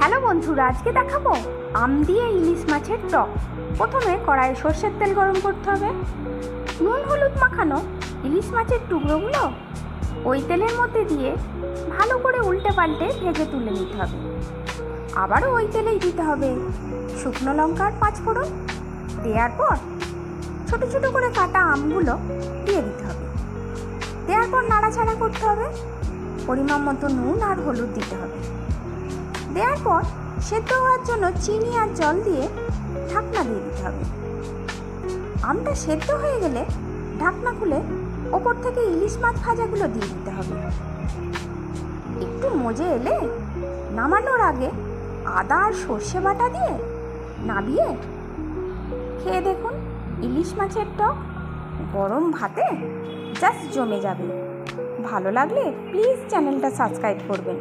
Hello বন্ধুরা, আজকে দেখাবো আম দিয়ে ইলিশ মাছের টক। প্রথমে কড়াইয়ে সর্ষের তেল গরম করতে হবে। নুন হলুদ মাখানো ইলিশ মাছের টুকরোগুলো ওই তেলের মধ্যে দিয়ে ভালো করে উল্টে পাল্টে ভেজে তুলে নিতে হবে। আবারও ওই তেলেই দিতে হবে শুকনো লঙ্কার 5 ফোড়ন। দেওয়ার পর ছোটো ছোটো করে কাটা আমগুলো দিয়ে দিতে হবে। দেওয়ার পর নাড়াচাড়া করতে হবে। পরিমাণ মতো নুন আর হলুদ দিতে হবে। দেওয়ার পর সেদ্ধ হওয়ার জন্য চিনি আর জল দিয়ে ঢাকনা দিয়ে দিতে হবে। আমটা সেদ্ধ হয়ে গেলে ঢাকনা খুলে ওপর থেকে ইলিশ মাছ ভাজাগুলো দিয়ে দিতে হবে। একটু মজে এলে নামানোর আগে আদা আর সর্ষে বাটা দিয়ে নাবিয়ে খেয়ে দেখুন। ইলিশ মাছের টক গরম ভাতে জাস্ট জমে যাবে। ভালো লাগলে প্লিজ চ্যানেলটা সাবস্ক্রাইব করবেন।